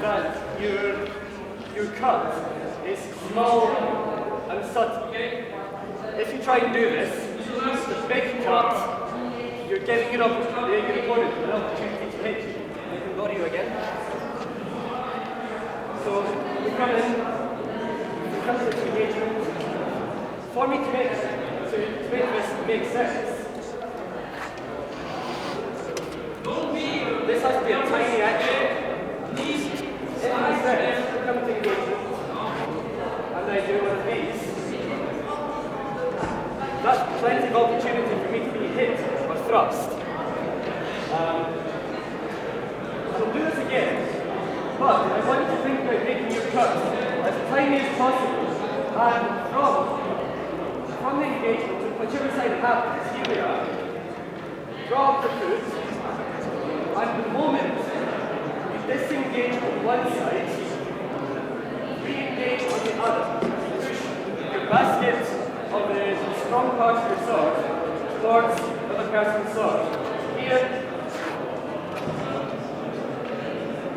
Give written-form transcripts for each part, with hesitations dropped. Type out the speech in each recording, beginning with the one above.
that your cut is small and subtle. If you try and do this, the big cut, you're giving your opponent an opportunity to hit you. I can body you again. So we come to this engagement. For me to make this make sense, this has to be a tiny action. If I said, we come to engagement, and I do one of these, that's plenty of opportunity for me to be hit or thrust. I'll do this again, but I want you to think about making your cut as tiny as possible, and from the engagement, whichever side it happens, here we are, drop the foot, and the moment you disengage on one side, re-engage on the other. Push your basket of the strong part of your sword towards the other person's sword. Here,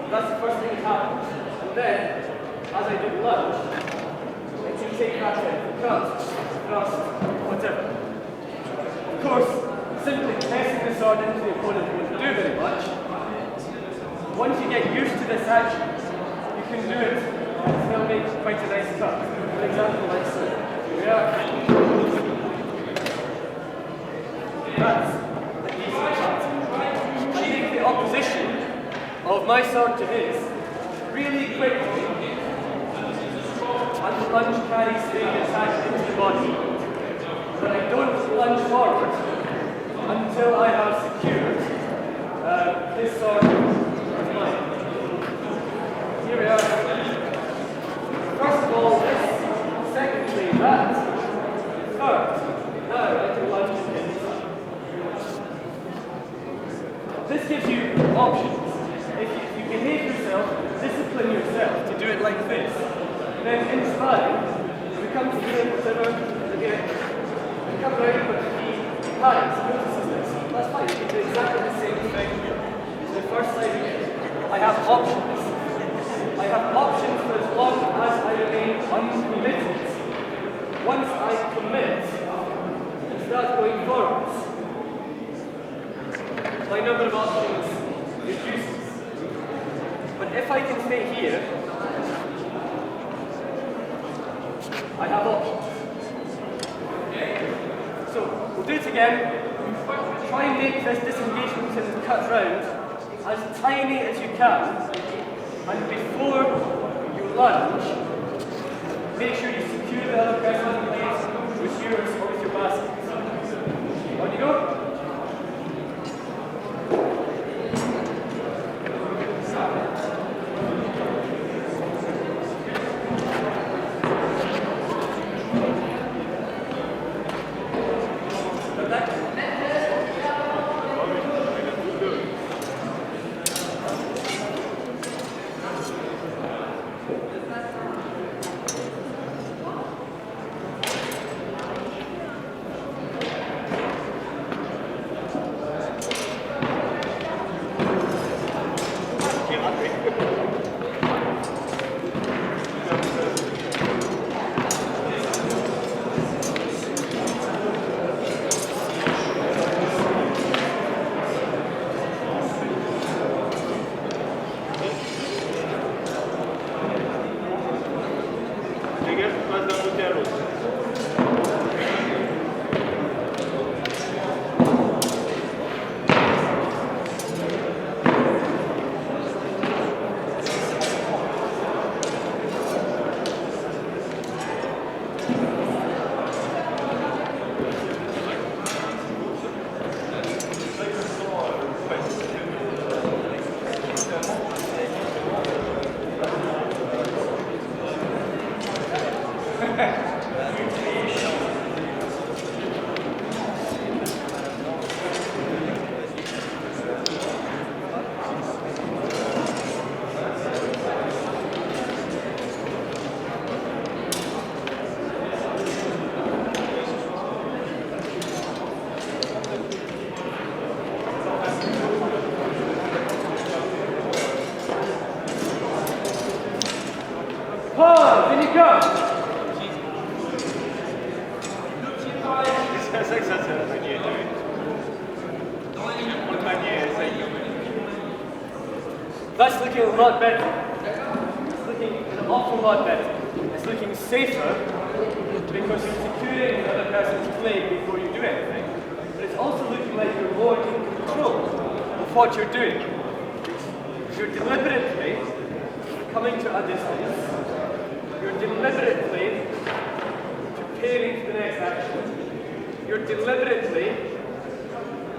that's the first thing that happens. And then, as I do lunge, I can take that in, cut, thrust, whatever. Of course, simply pressing the sword into the opponent won't do very much. Once you get used to this action, you can do it and still make quite a nice cut. For example, like so. Here we are. That's a decent cut. I take the opposition of my sword to his really quickly, and the lunge carries the attack into the body. But I don't lunge forward until I have secured this sword with mine. Here we are. First of all, this. Secondly, that. Third, now I can lunge to his. This gives you options. If you behave yourself, discipline yourself to do it like this, then in time, we come to here, whatever, again, we come around, but he panics, notices this. That's fine, you can do exactly the same thing. So the first side again, I have options. I have options for as long as I remain uncommitted. Once I commit and start going forwards, my number of options reduces. But if I can stay here, I have options. So we'll do it again. Try and make this disengagement and cut round as tiny as you can. And before you lunge, make sure you secure the other person in place with yours or with your basket. On you go. Pause, and you go. That's looking a lot better. It's looking an awful lot better. It's looking safer because you're securing the other person's play before you do anything. But it's also looking like you're more in control of what you're doing. You're deliberately coming to a distance. You're deliberately preparing for the next action. You're deliberately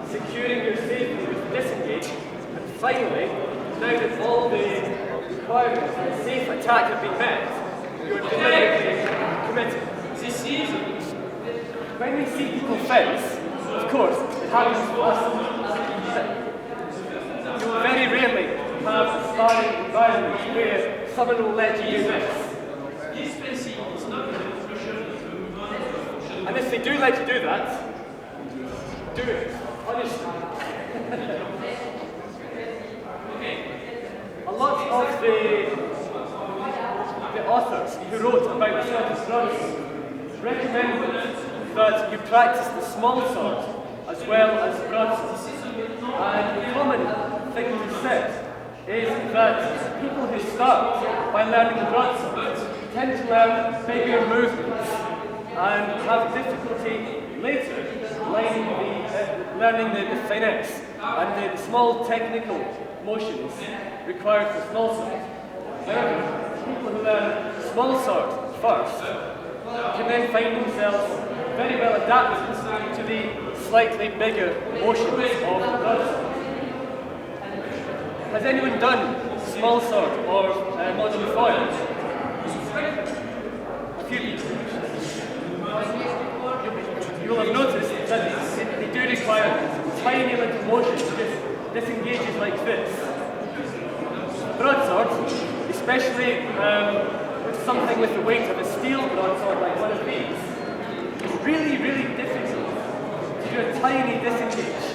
securing your safety with disengage. And finally, now that all the requirements for a safe attack have been met, you're deliberately committed. When we see people fence, of course, it happens to us. You will very rarely have a sparring environment where someone will let you do this. And if they do let you do that, do it. Punish them. A lot of the authors who wrote about the Scottish Broadsword recommended that you practice the small sword as well as the broadsword. And the common thing to say is that people who start by learning the broadsword tend to learn bigger movements and have difficulty later learning the finesse and the small technical motions required for small sword. However, people who learn small sword first can then find themselves very well adapted to the slightly bigger motions of the broadsword. Has anyone done small sword or modern foil? A few people. You will have noticed that they do require tiny little motions, just disengages like this. Broadsword, especially with something with the weight of a steel broadsword like one of these, it's really, really difficult to do a tiny disengage.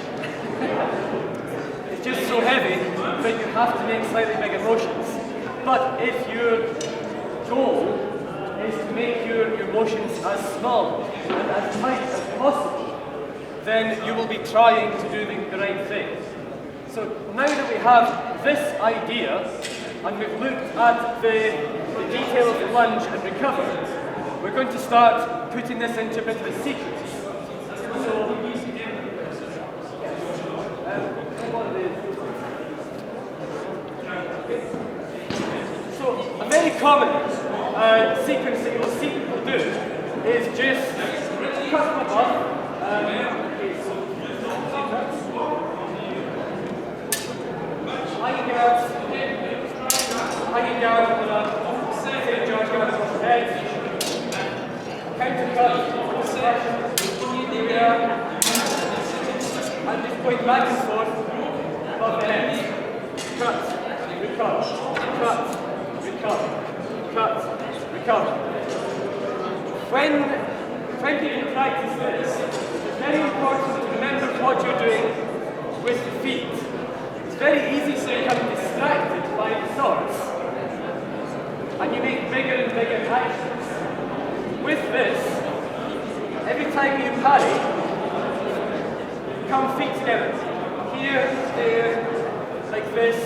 It's just so heavy that you have to make slightly bigger motions. But if your goal is to make your motions as small and as tight as possible, then you will be trying to do the right thing. So now that we have this idea, and we've looked at the detail of the lunge and recover, we're going to start putting this into a bit of a sequence. So a very common sequence that you'll see people do is just cut them above. Hanging guard on a same charge guard across the head. Counter cut, and just going back and forth above the head. Cut, recover, cut, recover, cut, recover. When people practice this, it's very important to remember what you're doing with the feet. It's very easy to become distracted by the swords, and you make bigger and bigger actions. With this, every time you parry, come feet together. Here, there, like this.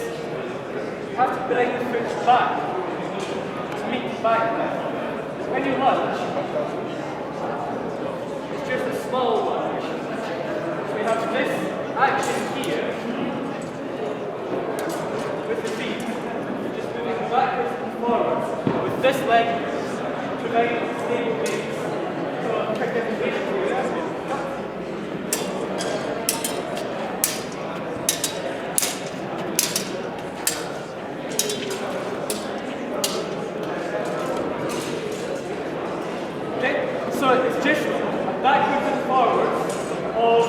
You have to bring the foot back to meet the back leg. When you lunge, it's just a small lunge. So we have this action here with the feet, just moving backwards and forwards with this leg providing a stable base. So a quick demonstration for you. So it's just backwards and forwards of,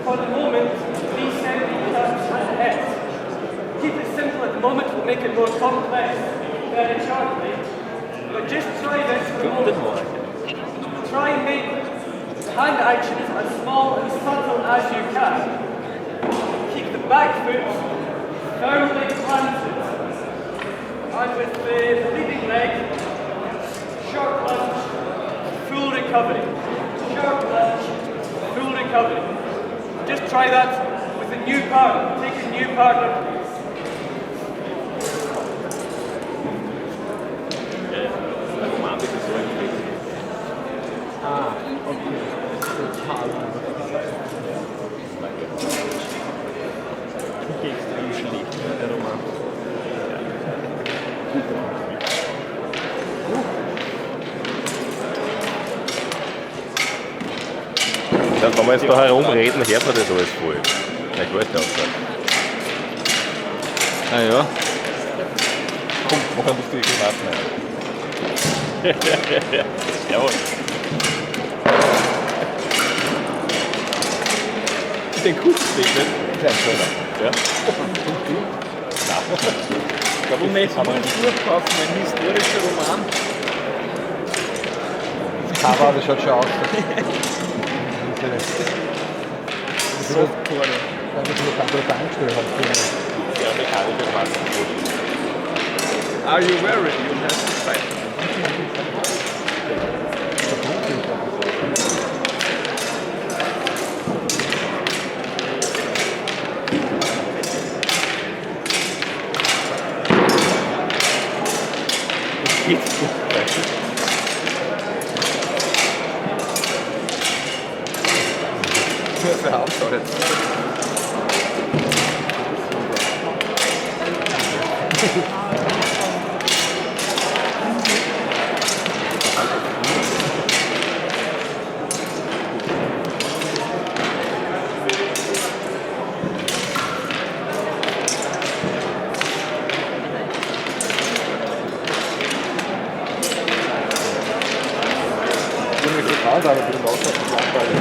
for the moment, descending cuts at the head. Keep it simple at the moment, we'll make it more complex very shortly. But just try this for a moment. Try and make the hand actions as small and subtle as you can. Keep the back foot firmly planted. And with the leading leg, recovery. Sharp lunge, full recovery. Just try that with a new partner. Take a new partner, please. Extrem schlecht, der Roman. Ja, wenn wir jetzt da herumreden, hört man das alles voll. Ich weiß das nicht. Ah ja. Komm, machen das die Gelassen. Jawohl. Den Kurzweg, nicht? Ja. Warum nicht so ein Buch kaufen, ein historischer Roman? Das Cover, das schaut schon aus. Softcore. Weil das noch angestellt hat. Ja, mechanische Massen. Are you wearing? You have to fight. Das Hauptsache jetzt. Aber mit dem Ausland ist langweilig.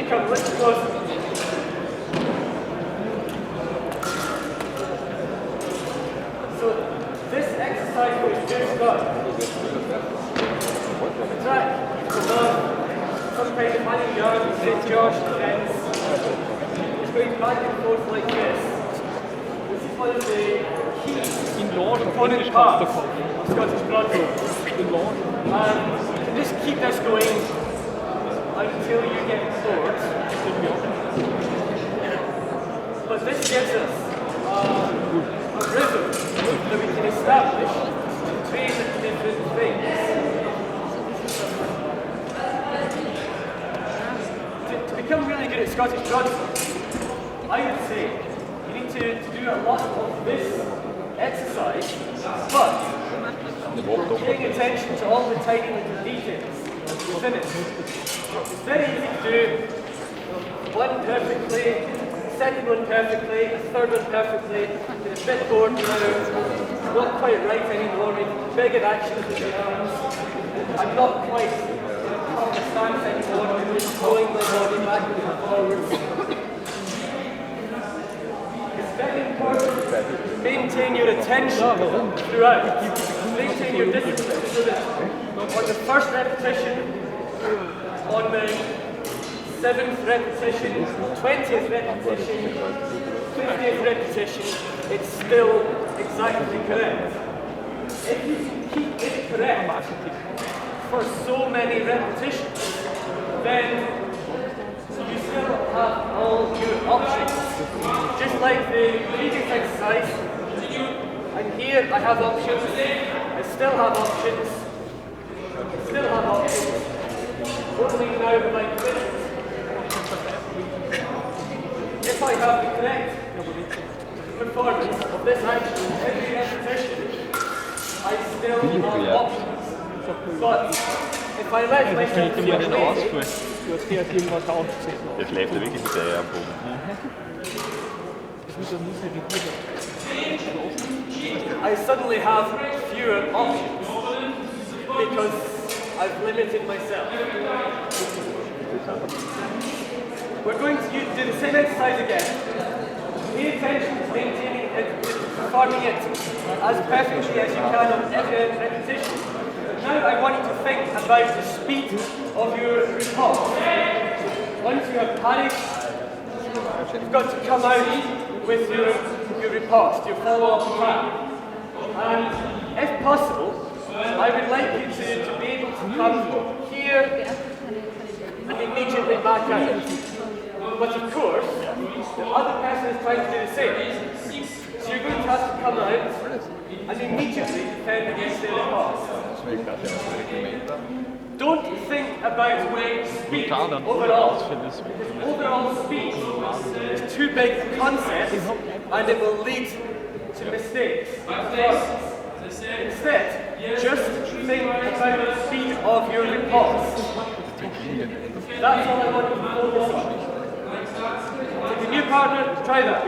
Come, let's close. So this exercise was just done. Try some kind of hanging yard, say Josh defense. It's going back and forth like this. This is one of the key component parts of Scottish Broadsword. Just keep this going until you get bored. But this gives us a rhythm that we can establish to train different things. To become really good at Scottish Broadsword, I would say you need to do a lot of this exercise, but paying attention to all the tiny little details within it. It's very easy to do one perfectly, second one perfectly, a third one perfectly. It's a bit bored now, not quite right anymore, making bigger actions with the arms. I'm not quite on the stance anymore, I'm just throwing my body backwards and forwards. It's very important to maintain your attention throughout, maintain your discipline so that on the first repetition, on the 7th repetition, 20th repetition, 50th repetition, it's still exactly correct. If you can keep it correct for so many repetitions, then you still have all your options. Just like the previous exercise, and here I have options, I still have options, still have options. Only now like this. If I have the correct performance of this action every repetition, I still have options. But if I let myself feel lazy, Du hast dir irgendwas aufgezählt. Der schläft ja wirklich mit der Eier am Boden. I suddenly have fewer options because I've limited myself. We're going to do the same exercise again. Pay attention to maintaining it, performing it as perfectly as you can on every repetition. Now I want you to think about the speed of your report. Once you have panicked, you've got to come out with your report, your follow-up plan. And if possible, I would like you to be able to come here and immediately back out. But of course, the other person is trying to do the same. So you're going to have to come out and immediately defend against their report. Don't think about speed overall. Overall speed is too big a concept and it will lead to mistakes. Instead, just think about the speed of your reports. That's all I want you to focus on. Take a new partner, try that.